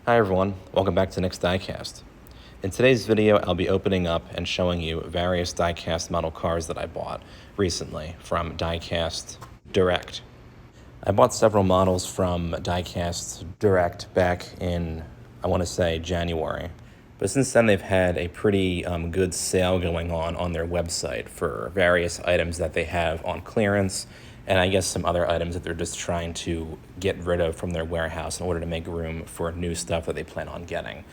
Hi everyone, welcome back to Nick's Diecast. In today's video, I'll be opening up and showing you various diecast model cars that I bought recently from Diecast Direct. I bought several models from Diecast Direct back in, I want to say, January. But since then, they've had a pretty good sale going on their website for various items that they have on clearance, and I guess some other items that they're just trying to get rid of from their warehouse in order to make room for new stuff that they plan on getting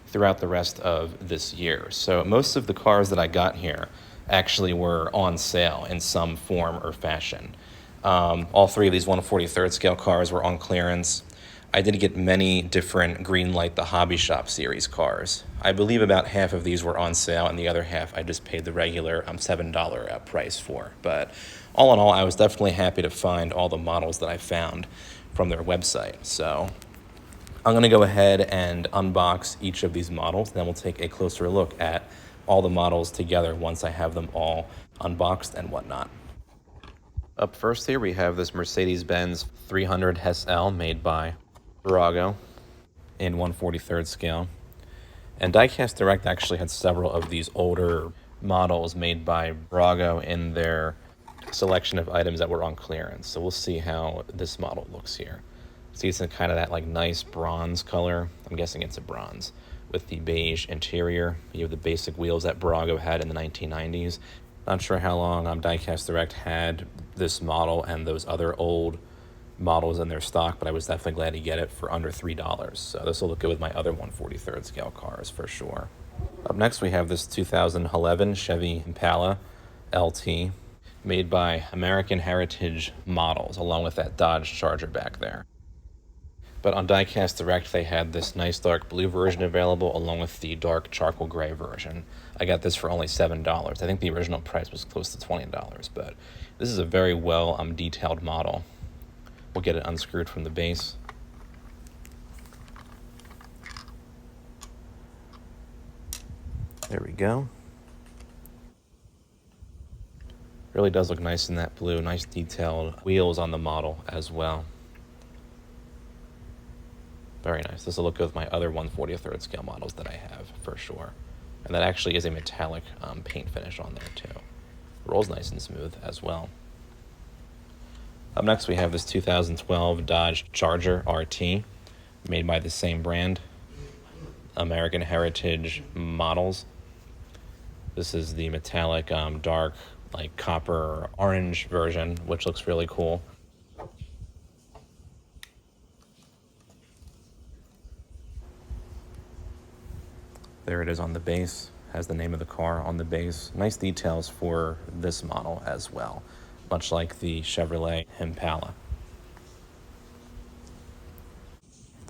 throughout the rest of this year. So most of the cars that I got here actually were on sale in some form or fashion. All three of these 1/43rd scale cars were on clearance. I did get many different Greenlight the Hobby Shop series cars. I believe about half of these were on sale, and the other half I just paid the regular $7 price for. But all in all, I was definitely happy to find all the models that I found from their website. So I'm going to go ahead and unbox each of these models, and then we'll take a closer look at all the models together once I have them all unboxed and whatnot. Up first here we have this Mercedes-Benz 300 SL made by Virago in 1/43rd scale. And Diecast Direct actually had several of these older models made by Virago in their selection of items that were on clearance. So we'll see how this model looks here. See, it's in kind of that like nice bronze color. I'm guessing it's a bronze with the beige interior. You have the basic wheels that Virago had in the 1990s. Not sure how long Diecast Direct had this model and those other old models in their stock, but I was definitely glad to get it for under $3. So this will look good with my other 1/43rd scale cars for sure. Up next we have this 2011 Chevy Impala LT made by American Heritage Models, along with that Dodge Charger back there. But on Diecast Direct, they had this nice dark blue version available along with the dark charcoal gray version. I got this for only $7. I think the original price was close to $20, but this is a very well detailed model. We'll get it unscrewed from the base. There we go. Really does look nice in that blue. Nice detailed wheels on the model as well. Very nice. This will look good with my other 1/43rd scale models that I have for sure. And that actually is a metallic paint finish on there too. Rolls nice and smooth as well. Up next we have this 2012 Dodge Charger RT made by the same brand, American Heritage Models. This is the metallic dark like copper orange version, which looks really cool. There it is on the base, has the name of the car on the base. Nice details for this model as well, much like the Chevrolet Impala.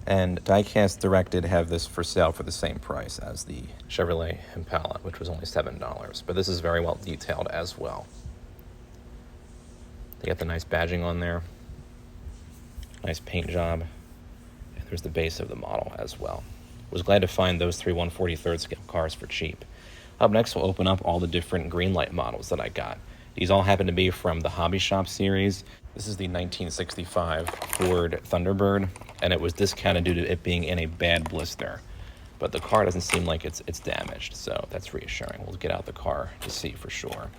And Diecast Direct did have this for sale for the same price as the Chevrolet Impala, which was only $7. But this is very well detailed as well. They got the nice badging on there, nice paint job, and there's the base of the model as well. Was glad to find those three 1/43rd scale cars for cheap. Up next, we'll open up all the different Greenlight models that I got. These all happen to be from the Hobby Shop series. This is the 1965 Ford Thunderbird, and it was discounted due to it being in a bad blister. But the car doesn't seem like it's damaged, so that's reassuring. We'll get out the car to see for sure.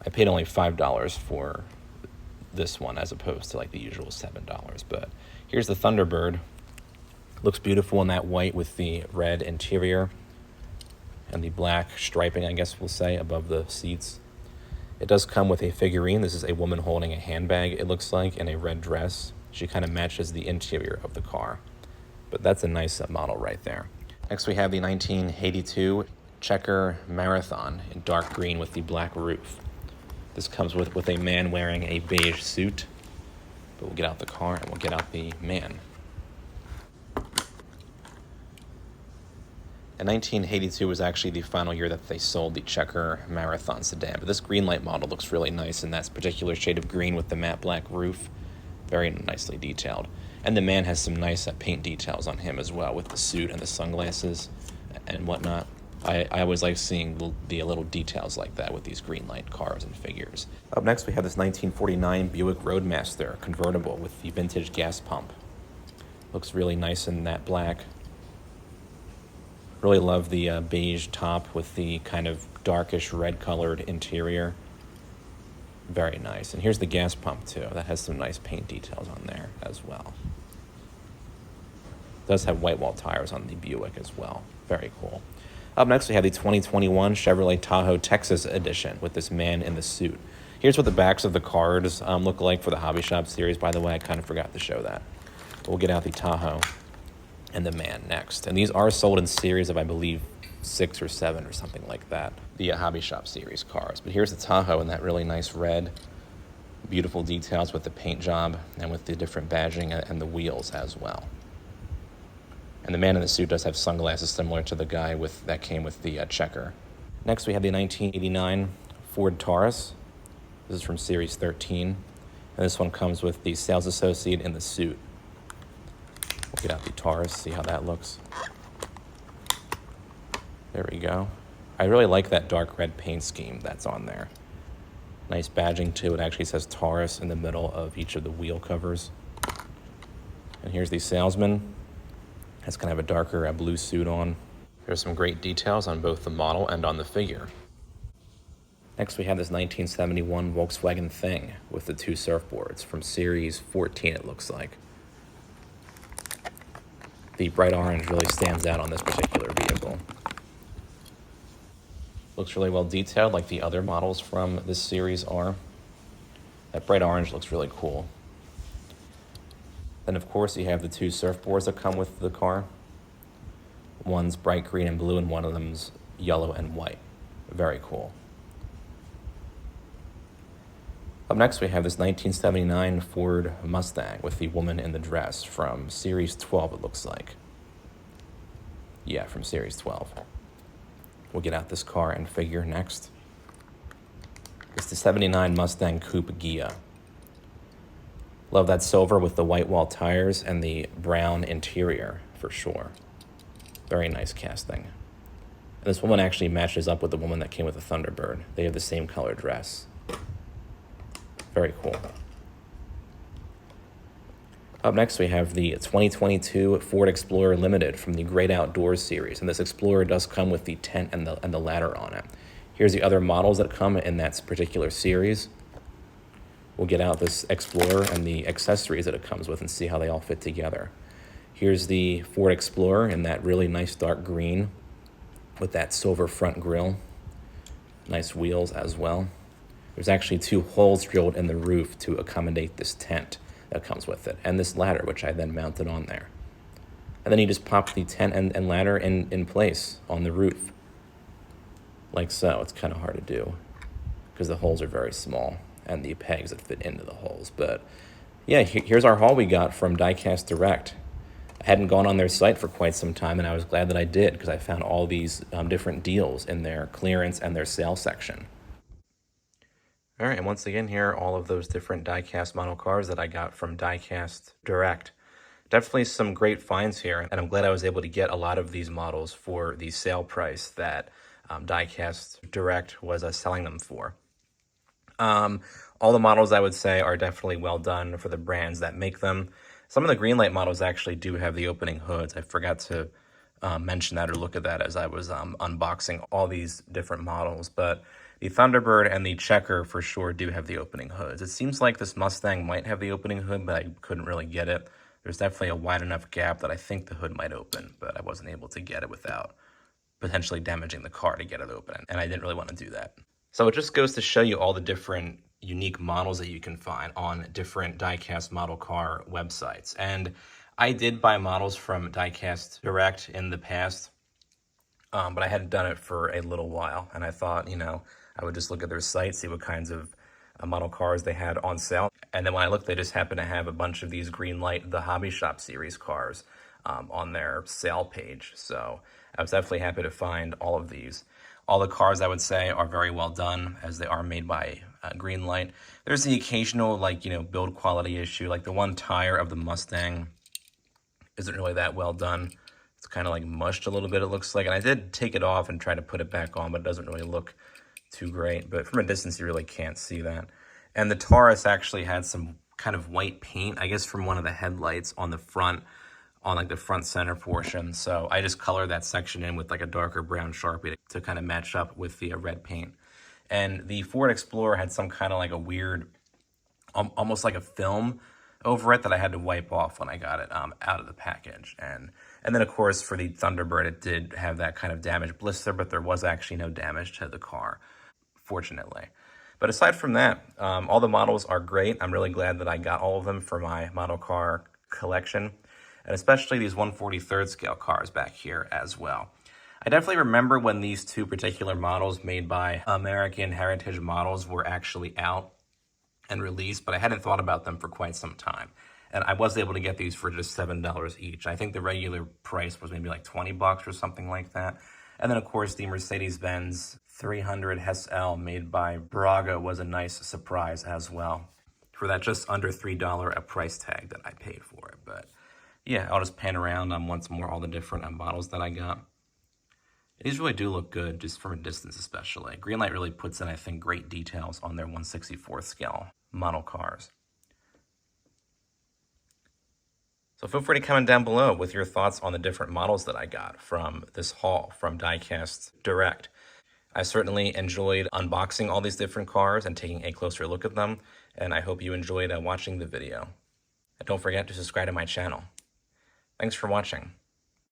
I paid only $5 for this one as opposed to like the usual $7. But here's the Thunderbird. Looks beautiful in that white with the red interior and the black striping, I guess we'll say, above the seats. It does come with a figurine. This is a woman holding a handbag, it looks like, in a red dress. She kind of matches the interior of the car. But that's a nice model right there. Next we have the 1982 Checker Marathon in dark green with the black roof. This comes with a man wearing a beige suit. But we'll get out the car and we'll get out the man. And 1982 was actually the final year that they sold the Checker Marathon sedan. But this Greenlight model looks really nice in that particular shade of green with the matte black roof. Very nicely detailed. And the man has some nice paint details on him as well with the suit and the sunglasses and whatnot. I always like seeing the little details like that with these Greenlight cars and figures. Up next we have this 1949 Buick Roadmaster convertible with the vintage gas pump. Looks really nice in that black. Really love the beige top with the kind of darkish red colored interior. Very nice. And here's the gas pump too. That has some nice paint details on there as well. It does have white wall tires on the Buick as well. Very cool. Up next, we have the 2021 Chevrolet Tahoe Texas Edition with this man in the suit. Here's what the backs of the cards look like for the Hobby Shop series. By the way, I kind of forgot to show that. We'll get out the Tahoe and the man next. And these are sold in series of, I believe, 6 or 7 or something like that, the Hobby Shop series cars. But here's the Tahoe in that really nice red. Beautiful details with the paint job and with the different badging and the wheels as well. And the man in the suit does have sunglasses similar to the guy that came with the checker. Next, we have the 1989 Ford Taurus. This is from Series 13. And this one comes with the sales associate in the suit. We'll get out the Taurus, see how that looks. There we go. I really like that dark red paint scheme that's on there. Nice badging too. It actually says Taurus in the middle of each of the wheel covers. And here's the salesman. Has kind of a darker blue suit on. There's some great details on both the model and on the figure. Next, we have this 1971 Volkswagen Thing with the 2 surfboards from Series 14, it looks like. The bright orange really stands out on this particular vehicle. Looks really well detailed like the other models from this series are. That bright orange looks really cool. Then, of course, you have the 2 surfboards that come with the car. One's bright green and blue, and one of them's yellow and white. Very cool. Up next, we have this 1979 Ford Mustang with the woman in the dress from Series 12, it looks like. Yeah, from Series 12. We'll get out this car and figure next. It's the 79 Mustang Coupe Ghia. Love that silver with the white wall tires and the brown interior, for sure. Very nice casting. And this woman actually matches up with the woman that came with the Thunderbird. They have the same color dress. Very cool. Up next, we have the 2022 Ford Explorer Limited from the Great Outdoors series. And this Explorer does come with the tent and the ladder on it. Here's the other models that come in that particular series. We'll get out this Explorer and the accessories that it comes with and see how they all fit together. Here's the Ford Explorer in that really nice dark green with that silver front grille. Nice wheels as well. There's actually 2 holes drilled in the roof to accommodate this tent that comes with it, and this ladder, which I then mounted on there. And then you just pop the tent and ladder in place on the roof, like so. It's kind of hard to do because the holes are very small and the pegs that fit into the holes. But yeah, here's our haul we got from Diecast Direct. I hadn't gone on their site for quite some time, and I was glad that I did because I found all these different deals in their clearance and their sale section. All right, and once again here are all of those different diecast model cars that I got from Diecast Direct. Definitely some great finds here, and I'm glad I was able to get a lot of these models for the sale price that Diecast Direct was selling them for. All the models, I would say, are definitely well done for the brands that make them. Some of the Greenlight models actually do have the opening hoods. I forgot to mention that or look at that as I was unboxing all these different models, but the Thunderbird and the Checker for sure do have the opening hoods. It seems like this Mustang might have the opening hood, but I couldn't really get it. There's definitely a wide enough gap that I think the hood might open, but I wasn't able to get it without potentially damaging the car to get it open, and I didn't really want to do that. So it just goes to show you all the different unique models that you can find on different diecast model car websites. And I did buy models from Diecast Direct in the past, but I hadn't done it for a little while, and I thought, I would just look at their site, see what kinds of model cars they had on sale. And then when I looked, they just happened to have a bunch of these Greenlight, the Hobby Shop series cars on their sale page. So I was definitely happy to find all of these. All the cars, I would say, are very well done, as they are made by Greenlight. There's the occasional, build quality issue. Like the one tire of the Mustang isn't really that well done. It's kind of like mushed a little bit, it looks like. And I did take it off and try to put it back on, but it doesn't really look too great. But from a distance, you really can't see that. And the Taurus actually had some kind of white paint, I guess from one of the headlights on the front on like the front center portion. So I just colored that section in with like a darker brown Sharpie to kind of match up with the red paint. And the Ford Explorer had some kind of like a weird, almost like a film over it that I had to wipe off when I got it out of the package. And then of course for the Thunderbird, it did have that kind of damaged blister, but there was actually no damage to the car, fortunately. But aside from that, all the models are great. I'm really glad that I got all of them for my model car collection, and especially these 1/43rd scale cars back here as well. I definitely remember when these two particular models made by American Heritage Models were actually out and released, but I hadn't thought about them for quite some time. And I was able to get these for just $7 each. I think the regular price was maybe like 20 bucks or something like that. And then of course the Mercedes-Benz 300 SL made by Braga was a nice surprise as well, for that just under $3 a price tag that I paid for it. But yeah, I'll just pan around once more all the different models that I got. These really do look good, just from a distance especially. Greenlight really puts in, I think, great details on their 1/64th scale model cars. So feel free to comment down below with your thoughts on the different models that I got from this haul from Diecast Direct. I certainly enjoyed unboxing all these different cars and taking a closer look at them, and I hope you enjoyed watching the video. And don't forget to subscribe to my channel. Thanks for watching.